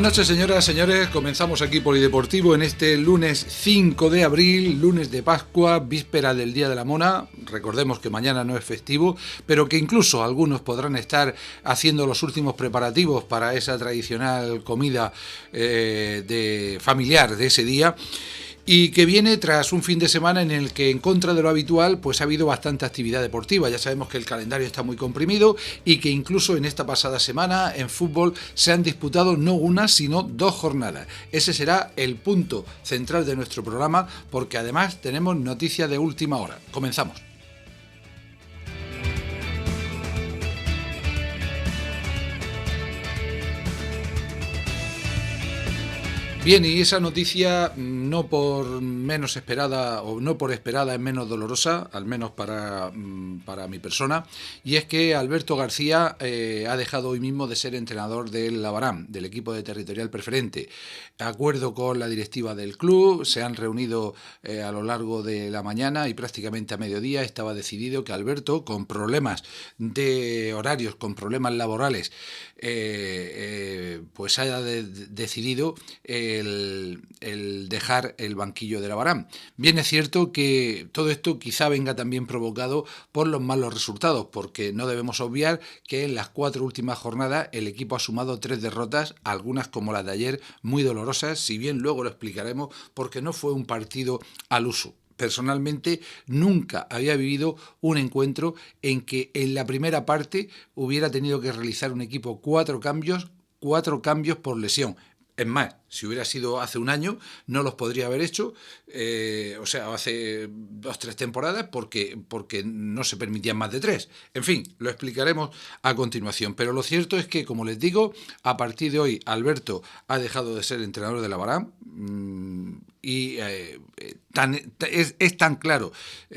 noches, señoras, señores. Comenzamos aquí Polideportivo en este lunes 5 de abril, lunes de Pascua, víspera del Día de la Mona. Recordemos que mañana no es festivo, pero que incluso algunos podrán estar haciendo los últimos preparativos para esa tradicional comida de familiar de ese día. Y que viene tras un fin de semana en el que, en contra de lo habitual, pues ha habido bastante actividad deportiva. Ya sabemos que el calendario está muy comprimido y que incluso en esta pasada semana en fútbol se han disputado no una, sino 2 jornadas. Ese será el punto central de nuestro programa, porque además tenemos noticias de última hora. Comenzamos. Bien, y esa noticia no por menos esperada o no por esperada es menos dolorosa, al menos para mi persona, y es que Alberto García ha dejado hoy mismo de ser entrenador del Labarán, del equipo de Territorial Preferente. De acuerdo con la directiva del club, se han reunido a lo largo de la mañana y prácticamente a mediodía estaba decidido que Alberto, con problemas de horarios, con problemas laborales, pues haya decidido el dejar el banquillo de Labarán. Bien, es cierto que todo esto quizá venga también provocado por los malos resultados, porque no debemos obviar que en las 4 últimas jornadas el equipo ha sumado 3 derrotas, algunas como las de ayer muy dolorosas, si bien luego lo explicaremos, porque no fue un partido al uso. Personalmente nunca había vivido un encuentro en que en la primera parte hubiera tenido que realizar un equipo 4 cambios por lesión. Es más, si hubiera sido hace un año, no los podría haber hecho, o sea, hace 2-3 temporadas, porque no se permitían más de 3. En fin, lo explicaremos a continuación. Pero lo cierto es que, como les digo, a partir de hoy Alberto ha dejado de ser entrenador de Labarán, y es tan claro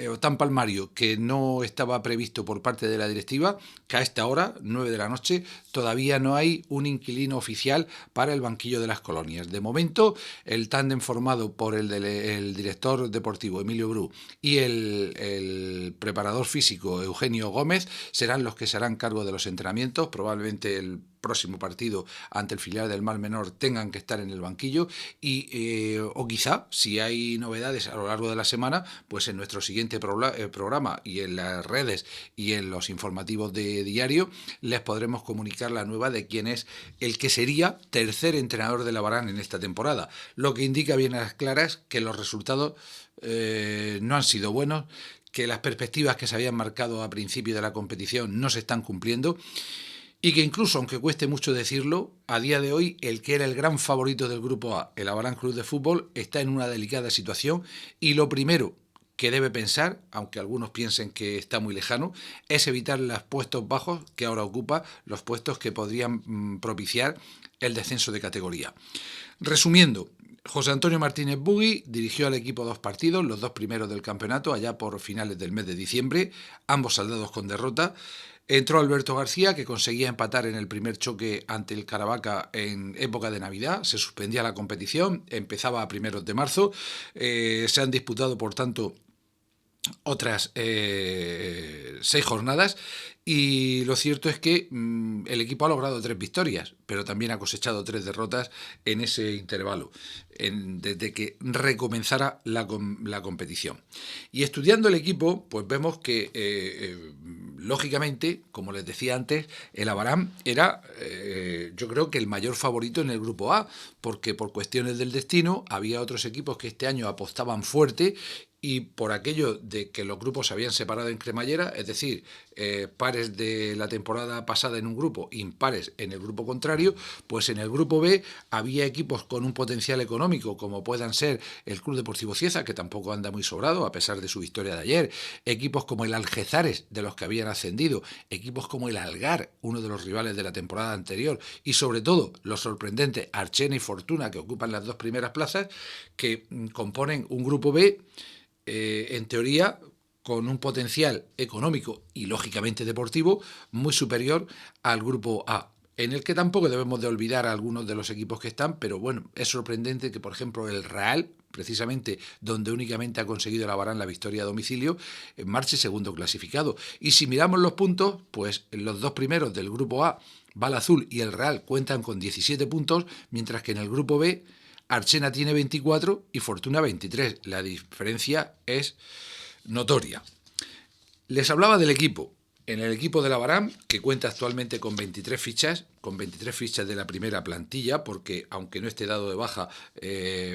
o tan palmario que no estaba previsto por parte de la directiva que a esta hora, 9 de la noche, todavía no hay un inquilino oficial para el banquillo de las Colonias. De momento, el tándem formado por el director deportivo Emilio Bru y el preparador físico Eugenio Gómez serán los que se harán cargo de los entrenamientos. Probablemente el próximo partido ante el filial del Mar Menor tengan que estar en el banquillo y o quizá, si hay novedades a lo largo de la semana, pues en nuestro siguiente programa y en las redes y en los informativos de diario les podremos comunicar la nueva de quién es el que sería tercer entrenador de Labarán en esta temporada, lo que indica bien a las claras que los resultados no han sido buenos, que las perspectivas que se habían marcado a principio de la competición no se están cumpliendo. Y que incluso, aunque cueste mucho decirlo, a día de hoy el que era el gran favorito del Grupo A, el Labarán Club de Fútbol, está en una delicada situación y lo primero que debe pensar, aunque algunos piensen que está muy lejano, es evitar los puestos bajos que ahora ocupa, los puestos que podrían propiciar el descenso de categoría. Resumiendo, José Antonio Martínez Bugui dirigió al equipo 2 partidos, los 2 primeros del campeonato, allá por finales del mes de diciembre, ambos saldados con derrota. Entró Alberto García, que conseguía empatar en el primer choque ante el Caravaca en época de Navidad. Se suspendía la competición, empezaba a primeros de marzo. Se han disputado, por tanto, otras 6 jornadas y lo cierto es que el equipo ha logrado 3 victorias, pero también ha cosechado 3 derrotas en ese intervalo, desde que recomenzara la competición. Y estudiando el equipo, pues vemos que lógicamente, como les decía antes, el Labarán era yo creo que el mayor favorito en el Grupo A, porque por cuestiones del destino había otros equipos que este año apostaban fuerte y por aquello de que los grupos se habían separado en cremallera, es decir, pares de la temporada pasada en un grupo, impares en el grupo contrario, pues en el grupo B había equipos con un potencial económico, como puedan ser el Club Deportivo Cieza, que tampoco anda muy sobrado a pesar de su victoria de ayer, equipos como el Algezares, de los que habían ascendido, equipos como el Algar, uno de los rivales de la temporada anterior, y sobre todo los sorprendentes Archena y Fortuna, que ocupan las 2 primeras plazas, que componen un grupo B en teoría con un potencial económico y lógicamente deportivo muy superior al grupo A. en el que tampoco debemos de olvidar a algunos de los equipos que están, pero bueno, es sorprendente que, por ejemplo, el Real, precisamente donde únicamente ha conseguido elaborar la victoria a domicilio, marche segundo clasificado. Y si miramos los puntos, pues los dos primeros del grupo A, Bala Azul y el Real, cuentan con 17 puntos, mientras que en el grupo B, Archena tiene 24 y Fortuna 23. La diferencia es notoria. Les hablaba del equipo. En el equipo de la Barán, que cuenta actualmente con 23 fichas de la primera plantilla, porque aunque no esté dado de baja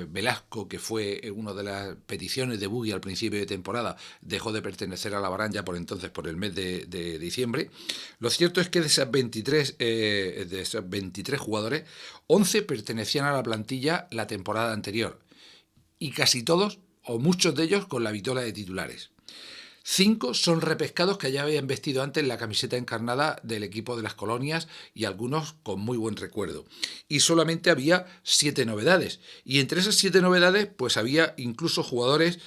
Velasco, que fue una de las peticiones de Bugui al principio de temporada, dejó de pertenecer a la Barán ya por entonces, por el mes de diciembre. Lo cierto es que de esos 23 jugadores, 11 pertenecían a la plantilla la temporada anterior, y casi todos, o muchos de ellos, con la vitola de titulares. 5 son repescados que ya habían vestido antes la camiseta encarnada del equipo de las colonias y algunos con muy buen recuerdo. Y solamente había 7 novedades. Y entre esas 7 novedades, pues había incluso jugadores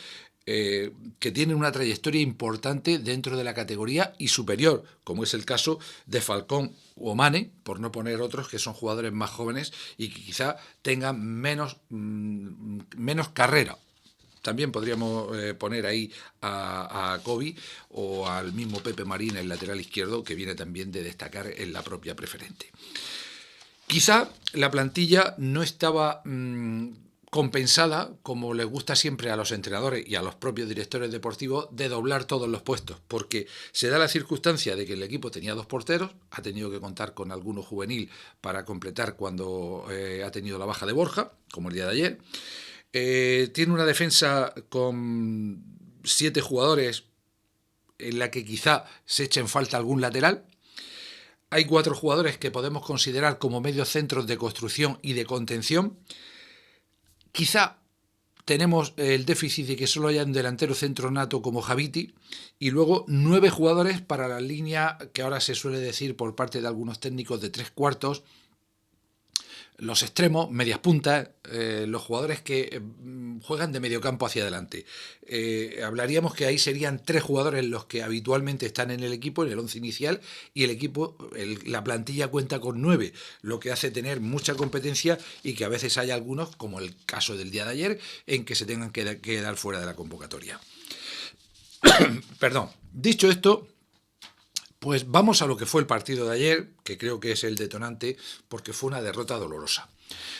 que tienen una trayectoria importante dentro de la categoría y superior, como es el caso de Falcón o Mane, por no poner otros que son jugadores más jóvenes y que quizá tengan menos carrera. También podríamos poner ahí a Kobe o al mismo Pepe Marín, el lateral izquierdo, que viene también de destacar en la propia preferente. Quizá la plantilla no estaba compensada, como les gusta siempre a los entrenadores y a los propios directores deportivos, de doblar todos los puestos, porque se da la circunstancia de que el equipo tenía 2 porteros, ha tenido que contar con alguno juvenil para completar cuando ha tenido la baja de Borja, como el día de ayer. Tiene una defensa con 7 jugadores en la que quizá se eche en falta algún lateral. Hay 4 jugadores que podemos considerar como medios centros de construcción y de contención. Quizá tenemos el déficit de que solo haya un delantero centro nato como Javiti, y luego 9 jugadores para la línea que ahora se suele decir por parte de algunos técnicos de 3 cuartos, los extremos, medias puntas, los jugadores que juegan de mediocampo hacia adelante. Hablaríamos que ahí serían 3 jugadores los que habitualmente están en el equipo, en el 11 inicial, y el equipo, la plantilla cuenta con 9, lo que hace tener mucha competencia y que a veces hay algunos, como el caso del día de ayer, en que se tengan que quedar fuera de la convocatoria. Perdón. Dicho esto, pues vamos a lo que fue el partido de ayer, que creo que es el detonante, porque fue una derrota dolorosa.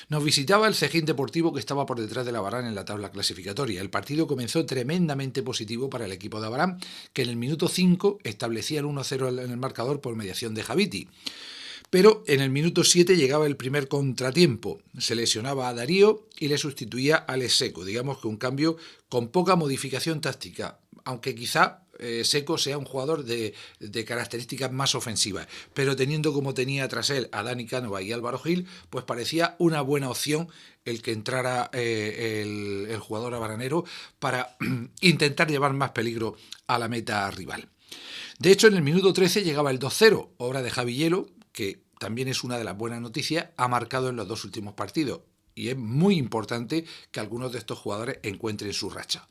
Nos visitaba el Cejín Deportivo, que estaba por detrás de la Barán en la tabla clasificatoria. El partido comenzó tremendamente positivo para el equipo de Barán, que en el minuto 5 establecía el 1-0 en el marcador por mediación de Javiti. Pero en el minuto 7 llegaba el primer contratiempo. Se lesionaba a Darío y le sustituía a Alex Seco. Digamos que un cambio con poca modificación táctica, aunque quizá Seco sea un jugador de características más ofensivas, pero teniendo como tenía tras él a Dani Cánova y Álvaro Gil, pues parecía una buena opción el que entrara el jugador abaranero para intentar llevar más peligro a la meta rival. De hecho, en el minuto 13 llegaba el 2-0, obra de Javi Hielo, que también es una de las buenas noticias, ha marcado en los 2 últimos partidos. Y es muy importante que algunos de estos jugadores encuentren su racha.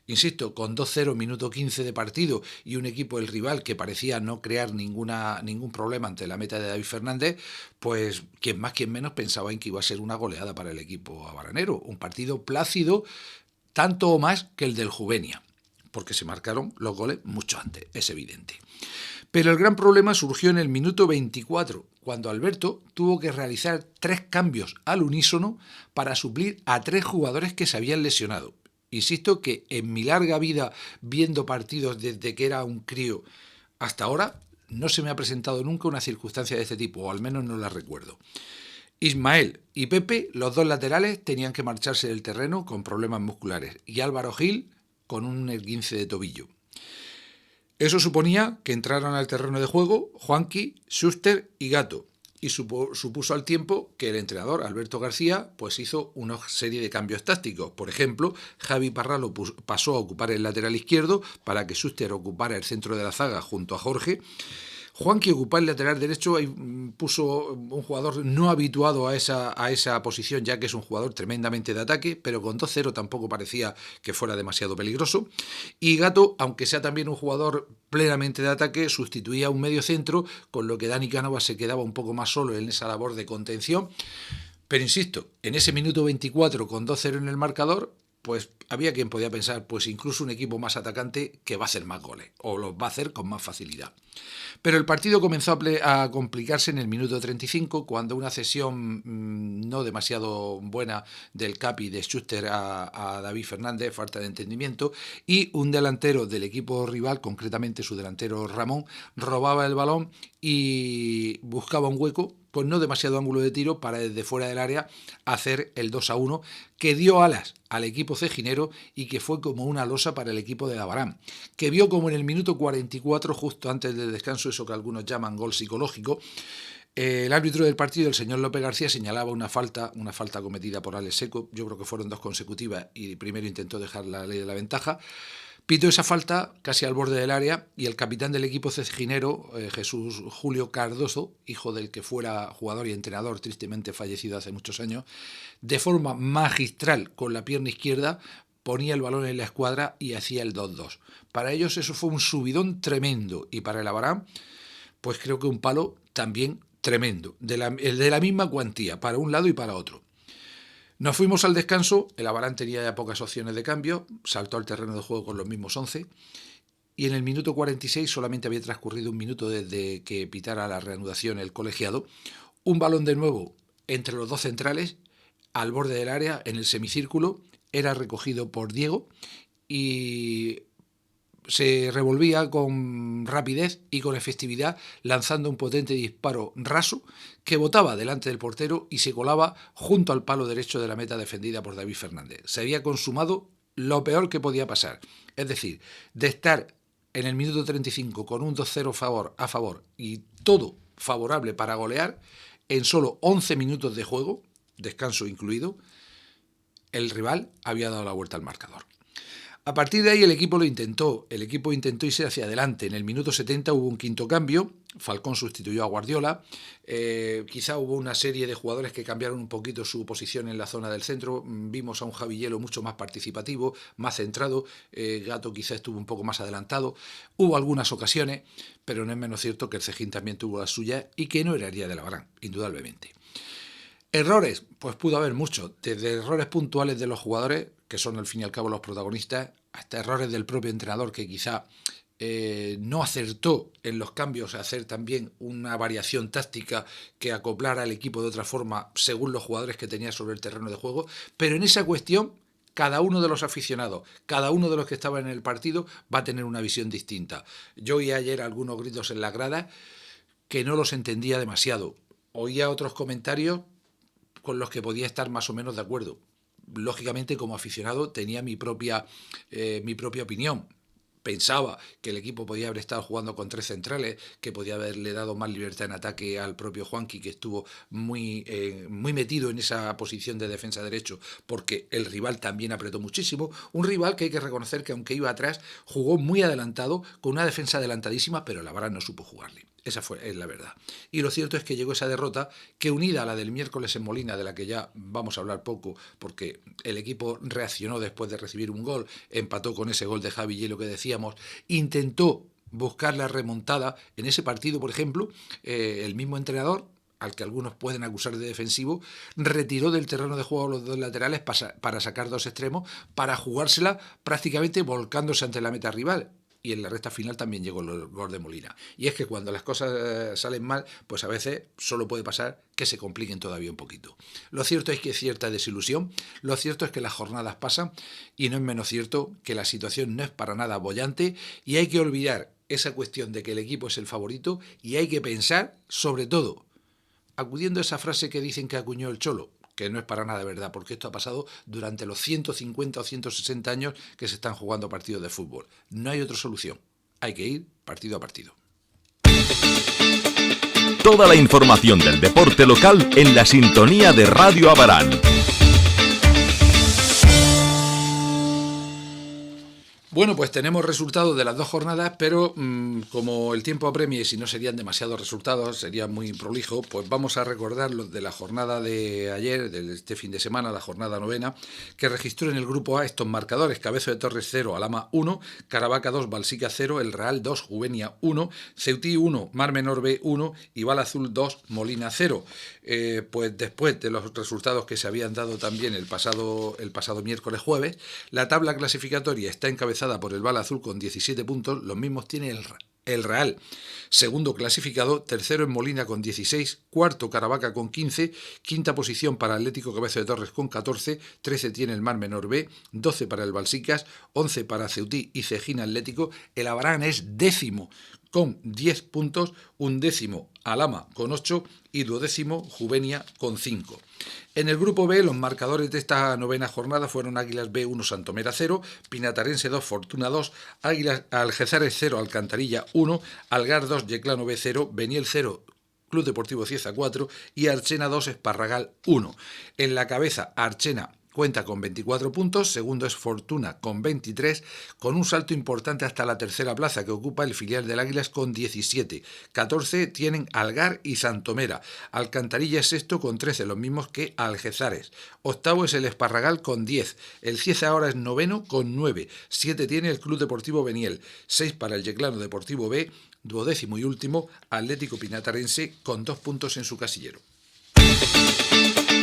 Insisto, con 2-0, minuto 15 de partido y un equipo, el rival, que parecía no crear ningún problema ante la meta de David Fernández, pues quien más, quien menos pensaba en que iba a ser una goleada para el equipo abaranero. Un partido plácido, tanto o más que el del Juvenia, porque se marcaron los goles mucho antes, es evidente. Pero el gran problema surgió en el minuto 24, cuando Alberto tuvo que realizar 3 cambios al unísono para suplir a 3 jugadores que se habían lesionado. Insisto que en mi larga vida viendo partidos desde que era un crío hasta ahora, no se me ha presentado nunca una circunstancia de este tipo, o al menos no la recuerdo. Ismael y Pepe, los 2 laterales, tenían que marcharse del terreno con problemas musculares, y Álvaro Gil con un esguince de tobillo. Eso suponía que entraran al terreno de juego Juanqui, Schuster y Gato, y supuso al tiempo que el entrenador Alberto García pues hizo una serie de cambios tácticos. Por ejemplo, Javi Parralo pasó a ocupar el lateral izquierdo para que Schuster ocupara el centro de la zaga junto a Jorge. Juanqui ocupaba el lateral derecho y puso un jugador no habituado a esa posición, ya que es un jugador tremendamente de ataque, pero con 2-0 tampoco parecía que fuera demasiado peligroso. Y Gato, aunque sea también un jugador plenamente de ataque, sustituía un medio centro, con lo que Dani Cánovas se quedaba un poco más solo en esa labor de contención. Pero insisto, en ese minuto 24 con 2-0 en el marcador, pues había quien podía pensar, pues incluso un equipo más atacante que va a hacer más goles, o los va a hacer con más facilidad. Pero el partido comenzó a complicarse en el minuto 35, cuando una cesión no demasiado buena del Capi de Schuster a David Fernández, falta de entendimiento, y un delantero del equipo rival, concretamente su delantero Ramón, robaba el balón y buscaba un hueco, pues no demasiado ángulo de tiro, para desde fuera del área hacer el 2-1, que dio alas al equipo cejinero y que fue como una losa para el equipo de Abarán, que vio como en el minuto 44, justo antes del descanso, eso que algunos llaman gol psicológico, el árbitro del partido, el señor López García, señalaba una falta cometida por Alex Seco. Yo creo que fueron 2 consecutivas y primero intentó dejar la ley de la ventaja. Pitó esa falta casi al borde del área y el capitán del equipo cejinero, Jesús Julio Cardoso, hijo del que fuera jugador y entrenador tristemente fallecido hace muchos años, de forma magistral con la pierna izquierda ponía el balón en la escuadra y hacía el 2-2. Para ellos eso fue un subidón tremendo, y para el Abarán, pues creo que un palo también tremendo, de la misma cuantía, para un lado y para otro. Nos fuimos al descanso, el Abarán tenía ya pocas opciones de cambio, saltó al terreno de juego con los mismos 11, y en el minuto 46, solamente había transcurrido un minuto desde que pitara la reanudación el colegiado, un balón de nuevo entre los dos centrales, al borde del área, en el semicírculo, era recogido por Diego y se revolvía con rapidez y con efectividad, lanzando un potente disparo raso que botaba delante del portero y se colaba junto al palo derecho de la meta defendida por David Fernández. Se había consumado lo peor que podía pasar, es decir, de estar en el minuto 35 con un 2-0 a favor y todo favorable para golear, en solo 11 minutos de juego, descanso incluido, el rival había dado la vuelta al marcador. A partir de ahí el equipo intentó irse hacia adelante. En el minuto 70 hubo un quinto cambio, Falcón sustituyó a Guardiola, quizá hubo una serie de jugadores que cambiaron un poquito su posición en la zona del centro, vimos a un Javi Hielo mucho más participativo, más centrado, Gato quizá estuvo un poco más adelantado, hubo algunas ocasiones, pero no es menos cierto que el Cejín también tuvo la suya y que no era el día del Abarán, indudablemente. Errores, pues pudo haber muchos, desde errores puntuales de los jugadores, que son al fin y al cabo los protagonistas, hasta errores del propio entrenador, que quizá no acertó en los cambios a hacer también una variación táctica que acoplara al equipo de otra forma según los jugadores que tenía sobre el terreno de juego, pero en esa cuestión cada uno de los aficionados, cada uno de los que estaban en el partido va a tener una visión distinta. Yo oí ayer algunos gritos en la grada que no los entendía demasiado, oía otros comentarios con los que podía estar más o menos de acuerdo. Lógicamente, como aficionado, tenía mi propia opinión. Pensaba que el equipo podía haber estado jugando con 3 centrales, que podía haberle dado más libertad en ataque al propio Juanqui, que estuvo muy metido en esa posición de defensa derecho, porque el rival también apretó muchísimo. Un rival que hay que reconocer que, aunque iba atrás, jugó muy adelantado, con una defensa adelantadísima, pero la Abarán no supo jugarle. Esa es la verdad. Y lo cierto es que llegó esa derrota que, unida a la del miércoles en Molina, de la que ya vamos a hablar poco, porque el equipo reaccionó después de recibir un gol, empató con ese gol de Javi Hielo que decíamos, intentó buscar la remontada en ese partido. Por ejemplo, el mismo entrenador, al que algunos pueden acusar de defensivo, retiró del terreno de juego a los 2 laterales para sacar 2 extremos, para jugársela prácticamente volcándose ante la meta rival. Y en la recta final también llegó el gol de Molina. Y es que cuando las cosas salen mal, pues a veces solo puede pasar que se compliquen todavía un poquito. Lo cierto es que hay cierta desilusión, lo cierto es que las jornadas pasan y no es menos cierto que la situación no es para nada boyante y hay que olvidar esa cuestión de que el equipo es el favorito y hay que pensar, sobre todo, acudiendo a esa frase que dicen que acuñó el Cholo, que no es para nada verdad, porque esto ha pasado durante los 150 o 160 años que se están jugando partidos de fútbol. No hay otra solución. Hay que ir partido a partido. Toda la información del deporte local en la sintonía de Radio Abarán. Bueno, pues tenemos resultados de las dos jornadas, pero como el tiempo apremia y si no serían demasiados resultados, sería muy prolijo, pues vamos a recordar los de la jornada de ayer, de este fin de semana, la jornada novena, que registró en el grupo A estos marcadores: Cabezo de Torres 0, Alhama 1, Caravaca 2, Balsica 0, El Real 2, Juvenia 1, Ceutí 1, Mar Menor B 1 y Bala Azul 2, Molina 0. Pues después de los resultados que se habían dado también el pasado miércoles jueves, la tabla clasificatoria está encabezada por el Bala Azul con 17 puntos, los mismos tiene el Real, segundo clasificado, tercero en Molina con 16, cuarto Caravaca con 15, quinta posición para Atlético Cabeza de Torres con 14, 13 tiene el Mar Menor B, 12 para el Balsicas, 11 para Ceutí y Cejín Atlético, el Abarán es décimo con 10 puntos, undécimo Alhama con 8 y duodécimo Juvenia con 5. En el grupo B, los marcadores de esta novena jornada fueron Águilas B 1, Santomera 0, Pinatarense 2, Fortuna 2, Algeciras 0, Alcantarilla 1, Algar 2, Yeclano B 0, Beniel 0, Club Deportivo Cieza 4 y Archena 2, Esparragal 1. En la cabeza, Archena cuenta con 24 puntos, segundo es Fortuna con 23, con un salto importante hasta la tercera plaza que ocupa el filial del Águilas con 17. 14 tienen Algar y Santomera. Alcantarilla es sexto con 13, los mismos que Algeciras. Octavo es el Esparragal con 10. El Cieza ahora es noveno con 9. 7 tiene el Club Deportivo Beniel. 6 para el Yeclano Deportivo B. Duodécimo y último, Atlético Pinatarense con 2 puntos en su casillero.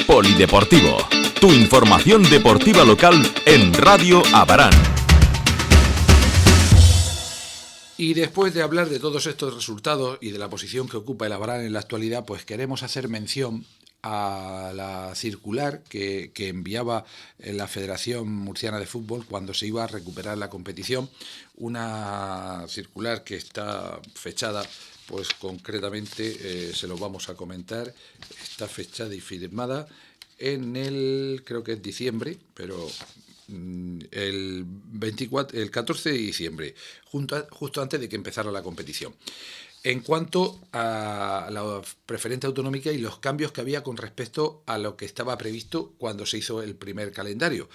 Polideportivo, tu información deportiva local en Radio Abarán. Y después de hablar de todos estos resultados y de la posición que ocupa el Abarán en la actualidad, pues queremos hacer mención a la circular que enviaba la Federación Murciana de Fútbol cuando se iba a recuperar la competición, una circular que está fechada, pues concretamente se lo vamos a comentar, está fechada y firmada en creo que es diciembre, pero el 14 de diciembre, justo antes de que empezara la competición. En cuanto a la preferente autonómica y los cambios que había con respecto a lo que estaba previsto cuando se hizo el primer calendario.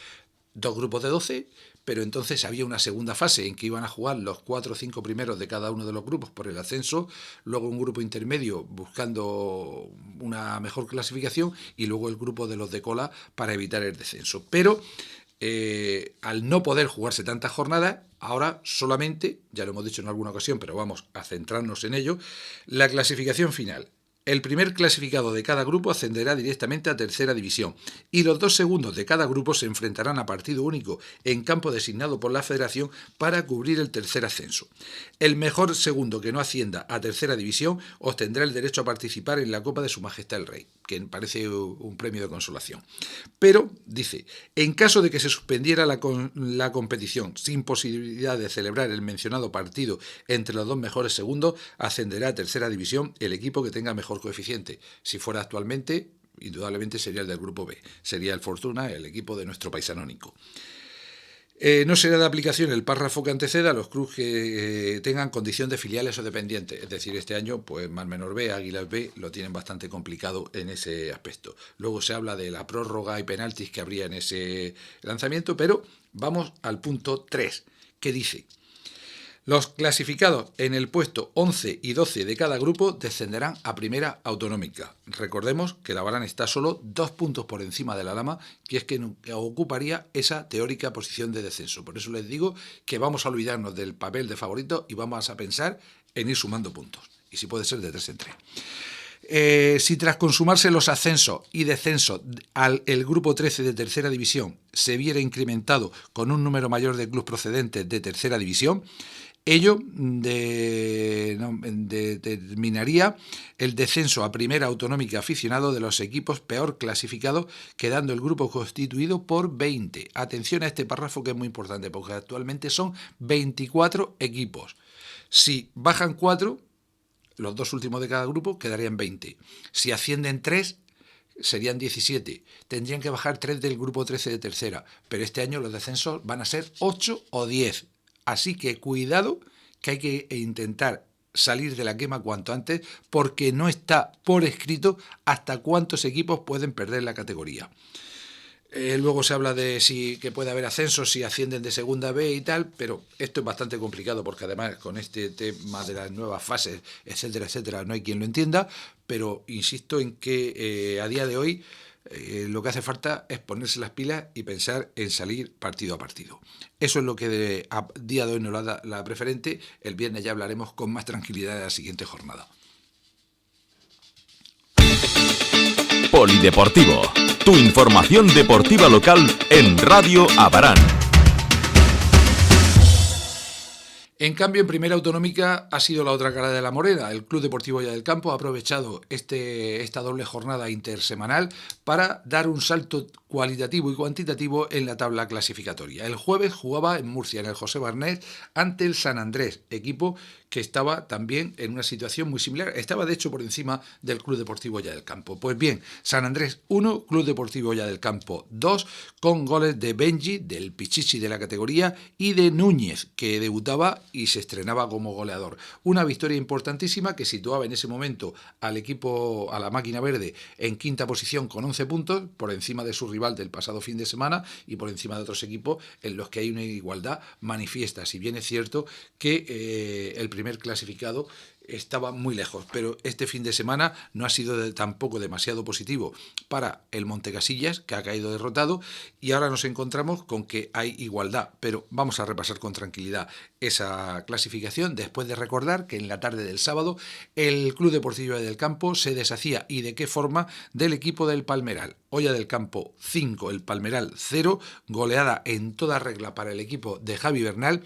2 grupos de 12, pero entonces había una segunda fase en que iban a jugar los 4 o 5 primeros de cada uno de los grupos por el ascenso, luego un grupo intermedio buscando una mejor clasificación y luego el grupo de los de cola para evitar el descenso. Pero al no poder jugarse tantas jornadas, ahora solamente, ya lo hemos dicho en alguna ocasión, pero vamos a centrarnos en ello, la clasificación final. El primer clasificado de cada grupo ascenderá directamente a tercera división y los 2 segundos de cada grupo se enfrentarán a partido único en campo designado por la Federación para cubrir el tercer ascenso. El mejor segundo que no ascienda a tercera división obtendrá el derecho a participar en la Copa de Su Majestad el Rey, que parece un premio de consolación. Pero, dice, en caso de que se suspendiera la competición sin posibilidad de celebrar el mencionado partido entre los 2 mejores segundos, ascenderá a tercera división el equipo que tenga mejor coeficiente. Si fuera actualmente, indudablemente sería el del grupo B, sería el Fortuna, el equipo de nuestro paisano Nico. No será de aplicación el párrafo que anteceda a los clubes que tengan condición de filiales o dependientes. Es decir, este año, pues Mar Menor B, Águilas B, lo tienen bastante complicado en ese aspecto. Luego se habla de la prórroga y penaltis que habría en ese lanzamiento, pero vamos al punto 3, que dice: los clasificados en el puesto 11 y 12 de cada grupo descenderán a primera autonómica. Recordemos que el Abarán está solo 2 puntos por encima de la Alhama, que es que ocuparía esa teórica posición de descenso. Por eso les digo que vamos a olvidarnos del papel de favorito y vamos a pensar en ir sumando puntos. Y si puede ser de 3 en 3. Si tras consumarse los ascensos y descensos el grupo 13 de tercera división se viera incrementado con un número mayor de clubes procedentes de tercera división, ello determinaría el descenso a primera autonómica aficionado de los equipos peor clasificados, quedando el grupo constituido por 20. Atención a este párrafo que es muy importante, porque actualmente son 24 equipos. Si bajan 4, los 2 últimos de cada grupo quedarían 20. Si ascienden 3, serían 17. Tendrían que bajar 3 del grupo 13 de tercera, pero este año los descensos van a ser 8 o 10. Así que cuidado, que hay que intentar salir de la quema cuanto antes, porque no está por escrito hasta cuántos equipos pueden perder la categoría. Luego se habla de si que puede haber ascensos, si ascienden de segunda B y tal, pero esto es bastante complicado porque además con este tema de las nuevas fases, etcétera, etcétera, no hay quien lo entienda, pero insisto en que a día de hoy lo que hace falta es ponerse las pilas y pensar en salir partido a partido. Eso es lo que a día de hoy nos da la preferente. El viernes ya hablaremos con más tranquilidad de la siguiente jornada. Polideportivo, tu información deportiva local en Radio Abarán. En cambio, en Primera Autonómica ha sido la otra cara de la moneda. El Club Deportivo Hoya del Campo ha aprovechado esta doble jornada intersemanal para dar un salto cualitativo y cuantitativo en la tabla clasificatoria. El jueves jugaba en Murcia, en el José Barnet, ante el San Andrés, equipo que estaba también en una situación muy similar. Estaba, de hecho, por encima del Club Deportivo Hoya del Campo. Pues bien, San Andrés 1, Club Deportivo Hoya del Campo 2, con goles de Benji, del Pichichi de la categoría, y de Núñez, que debutaba y se estrenaba como goleador. Una victoria importantísima que situaba en ese momento al equipo, a la máquina verde, en quinta posición con 11 puntos, por encima de su rival del pasado fin de semana y por encima de otros equipos en los que hay una igualdad manifiesta. Si bien es cierto que el primer clasificado estaba muy lejos, pero este fin de semana no ha sido tampoco demasiado positivo para el Montecasillas, que ha caído derrotado, y ahora nos encontramos con que hay igualdad, pero vamos a repasar con tranquilidad esa clasificación después de recordar que en la tarde del sábado el Club Deportivo Hoya del Campo se deshacía, y de qué forma, del equipo del Palmeral. Hoya del Campo 5, el Palmeral 0, goleada en toda regla para el equipo de Javi Bernal,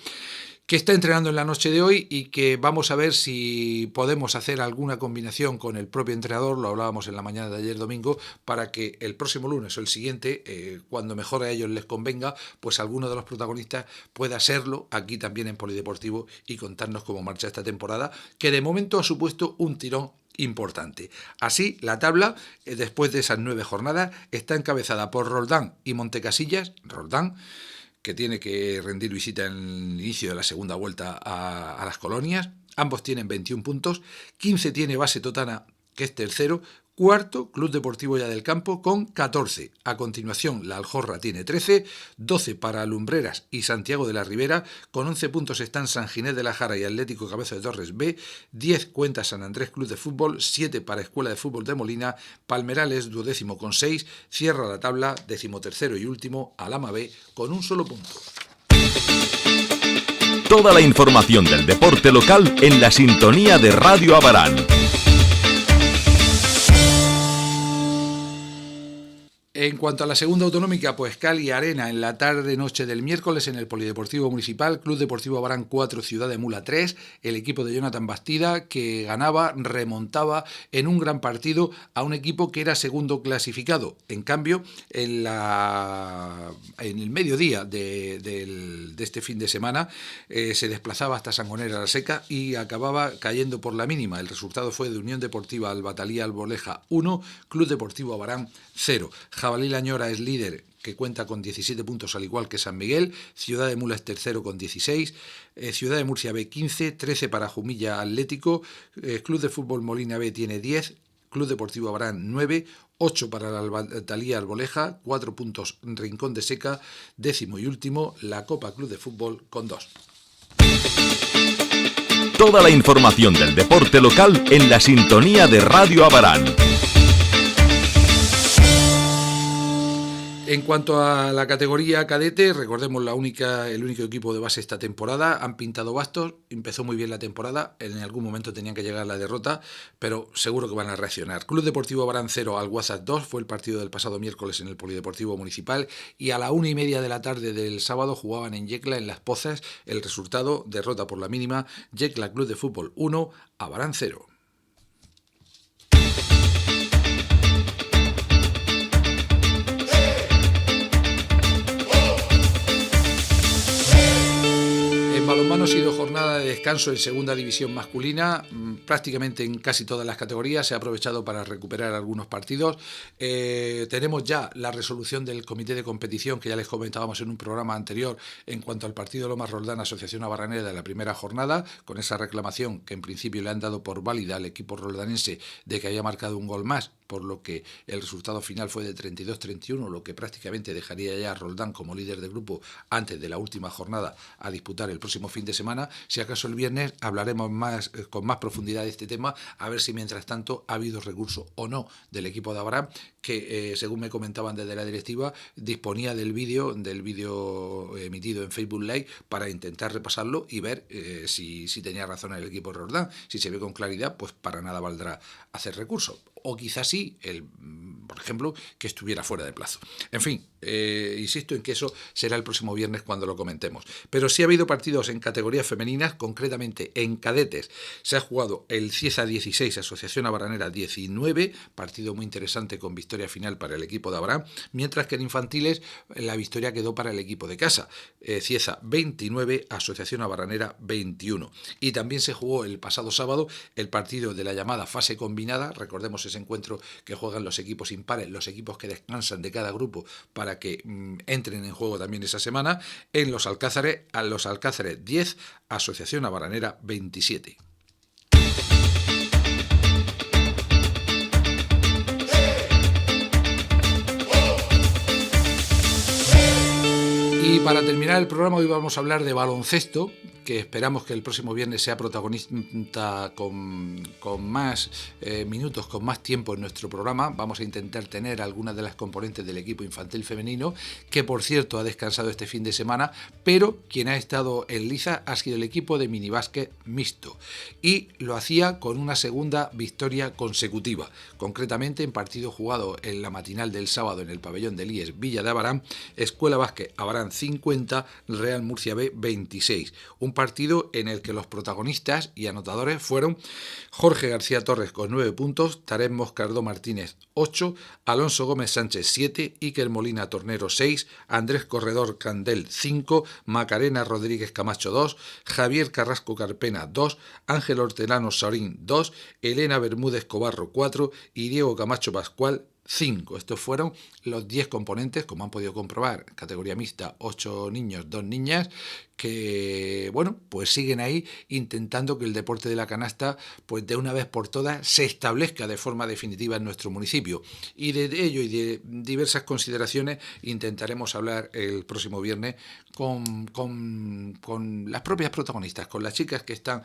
que está entrenando en la noche de hoy y que vamos a ver si podemos hacer alguna combinación con el propio entrenador, lo hablábamos en la mañana de ayer domingo, para que el próximo lunes o el siguiente, cuando mejor a ellos les convenga, pues alguno de los protagonistas pueda serlo aquí también en Polideportivo y contarnos cómo marcha esta temporada, que de momento ha supuesto un tirón importante. Así, la tabla, después de esas 9 jornadas, está encabezada por Roldán y Montecasillas. Roldán, que tiene que rendir visita en el inicio de la segunda vuelta a las colonias. Ambos tienen 21 puntos, 15 tiene Base Totana, que es tercero, cuarto Club Deportivo Hoya del Campo con 14. A continuación, la Aljorra tiene 13, 12 para Lumbreras y Santiago de la Ribera, con 11 puntos están San Ginés de la Jara y Atlético Cabeza de Torres B, 10 cuenta San Andrés Club de Fútbol, 7 para Escuela de Fútbol de Molina, Palmerales duodécimo con 6, cierra la tabla decimotercero y último Alhama B con un solo punto. Toda la información del deporte local en la sintonía de Radio Abarán. En cuanto a la segunda autonómica, pues Cali Arena en la tarde-noche del miércoles en el Polideportivo Municipal, Club Deportivo Abarán 4, Ciudad de Mula 3, el equipo de Jonathan Bastida, que ganaba, remontaba en un gran partido a un equipo que era segundo clasificado. En cambio, en el mediodía de este fin de semana se desplazaba hasta Sangonera la Seca y acababa cayendo por la mínima. El resultado fue de Unión Deportiva Albatalía Alboleja 1, Club Deportivo Abarán 0. Jabalí La Ñora es líder, que cuenta con 17 puntos al igual que San Miguel. Ciudad de Mula es tercero con 16. Ciudad de Murcia B 15, 13 para Jumilla Atlético. Club de Fútbol Molina B tiene 10. Club Deportivo Abarán 9, 8 para la Albatalía Alboleja, 4 puntos Rincón de Seca, décimo y último la Copa Club de Fútbol con 2. Toda la información del deporte local en la sintonía de Radio Abarán. En cuanto a la categoría cadete, recordemos el único equipo de base esta temporada. Han pintado bastos, empezó muy bien la temporada, en algún momento tenían que llegar a la derrota, pero seguro que van a reaccionar. Club Deportivo Abarán 0, Alguazas 2, fue el partido del pasado miércoles en el Polideportivo Municipal, y a la 1:30 de la tarde del sábado jugaban en Yecla, en Las Pozas. El resultado, derrota por la mínima, Yecla Club de Fútbol 1, Abarán 0. En balonmano ha sido jornada de descanso en segunda división masculina, prácticamente en casi todas las categorías. Se ha aprovechado para recuperar algunos partidos. Tenemos ya la resolución del comité de competición, que ya les comentábamos en un programa anterior, en cuanto al partido Lomas Roldán Asociación Abarranera de la primera jornada, con esa reclamación que en principio le han dado por válida al equipo roldanense de que haya marcado un gol más por lo que el resultado final fue de 32-31, lo que prácticamente dejaría ya a Roldán como líder de grupo antes de la última jornada a disputar el próximo fin de semana. Si acaso el viernes hablaremos con más profundidad de este tema, a ver si mientras tanto ha habido recurso o no del equipo de Abraham, que según me comentaban desde la directiva, disponía del vídeo emitido en Facebook Live para intentar repasarlo y ver si tenía razón el equipo de Roldán. Si se ve con claridad, pues para nada valdrá hacer recurso. O quizás sí, por ejemplo, que estuviera fuera de plazo. En fin, insisto en que eso será el próximo viernes cuando lo comentemos. Pero sí ha habido partidos en categorías femeninas, concretamente en cadetes. Se ha jugado el Cieza 16, Asociación Abaranera 19, partido muy interesante con victoria final para el equipo de Abraham, mientras que en infantiles la victoria quedó para el equipo de casa. Cieza 29, Asociación Abaranera 21. Y también se jugó el pasado sábado el partido de la llamada fase combinada. Recordemos ese encuentro que juegan los equipos impares, los equipos que descansan de cada grupo para que entren en juego también esa semana, en los Alcázares, 10, Asociación Abaranera 27. Y para terminar el programa hoy vamos a hablar de baloncesto, que esperamos que el próximo viernes sea protagonista con más minutos, con más tiempo en nuestro programa. Vamos a intentar tener algunas de las componentes del equipo infantil femenino, que por cierto ha descansado este fin de semana, pero quien ha estado en liza ha sido el equipo de minibásquet mixto, y lo hacía con una segunda victoria consecutiva, concretamente en partido jugado en la matinal del sábado en el pabellón del IES Villa de Abarán, Escuela Básquet Abarán 50, Real Murcia B 26. Un partido en el que los protagonistas y anotadores fueron Jorge García Torres con 9 puntos, Tarek Moscardó Martínez 8, Alonso Gómez Sánchez 7, Iker Molina Tornero 6, Andrés Corredor Candel 5, Macarena Rodríguez Camacho 2, Javier Carrasco Carpena 2, Ángel Hortelano Saurín 2, Elena Bermúdez Cobarro 4 y Diego Camacho Pascual 5. Estos fueron los 10 componentes, como han podido comprobar, categoría mixta, 8 niños, 2 niñas, que bueno, pues siguen ahí intentando que el deporte de la canasta, pues de una vez por todas, se establezca de forma definitiva en nuestro municipio. Y de ello y de diversas consideraciones intentaremos hablar el próximo viernes con las propias protagonistas, con las chicas que están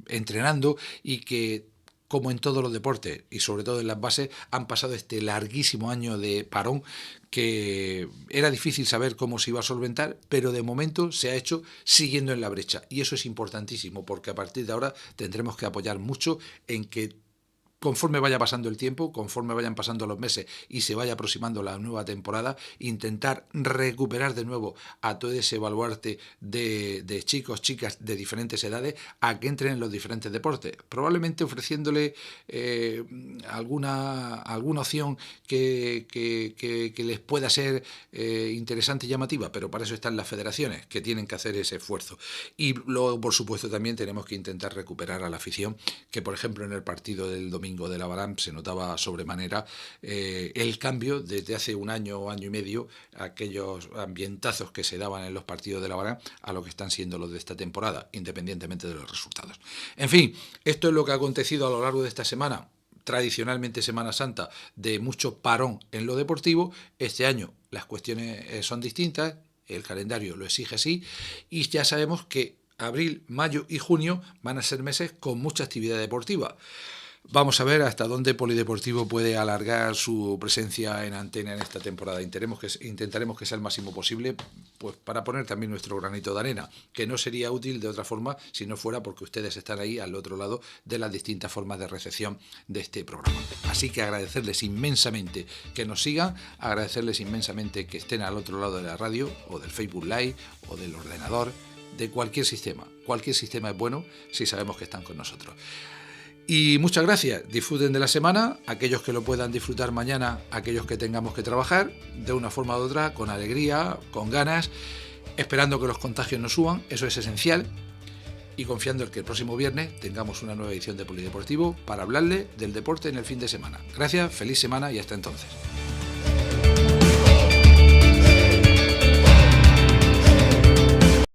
entrenando y que, como en todos los deportes y sobre todo en las bases, han pasado este larguísimo año de parón que era difícil saber cómo se iba a solventar, pero de momento se ha hecho siguiendo en la brecha. Y eso es importantísimo, porque a partir de ahora tendremos que apoyar mucho en que, conforme vaya pasando el tiempo, conforme vayan pasando los meses y se vaya aproximando la nueva temporada, intentar recuperar de nuevo a todo ese baluarte de chicos, chicas de diferentes edades a que entren en los diferentes deportes, probablemente ofreciéndole alguna opción que les pueda ser interesante y llamativa, pero para eso están las federaciones, que tienen que hacer ese esfuerzo. Y luego, por supuesto, también tenemos que intentar recuperar a la afición, que por ejemplo en el partido del domingo de la Abarán se notaba sobremanera el cambio desde hace un año o año y medio, aquellos ambientazos que se daban en los partidos de la Abarán a lo que están siendo los de esta temporada, independientemente de los resultados. En fin, esto es lo que ha acontecido a lo largo de esta semana, tradicionalmente Semana Santa, de mucho parón en lo deportivo. Este año las cuestiones son distintas, el calendario lo exige así, y ya sabemos que abril, mayo y junio van a ser meses con mucha actividad deportiva. Vamos a ver hasta dónde Polideportivo puede alargar su presencia en antena en esta temporada. Intentaremos que sea el máximo posible, pues para poner también nuestro granito de arena, que no sería útil de otra forma si no fuera porque ustedes están ahí al otro lado de las distintas formas de recepción de este programa. Así que agradecerles inmensamente que nos sigan, agradecerles inmensamente que estén al otro lado de la radio o del Facebook Live o del ordenador, de cualquier sistema. Cualquier sistema es bueno si sabemos que están con nosotros. Y muchas gracias, disfruten de la semana, aquellos que lo puedan disfrutar mañana, aquellos que tengamos que trabajar, de una forma u otra, con alegría, con ganas, esperando que los contagios no suban, eso es esencial, y confiando en que el próximo viernes tengamos una nueva edición de Polideportivo para hablarle del deporte en el fin de semana. Gracias, feliz semana y hasta entonces.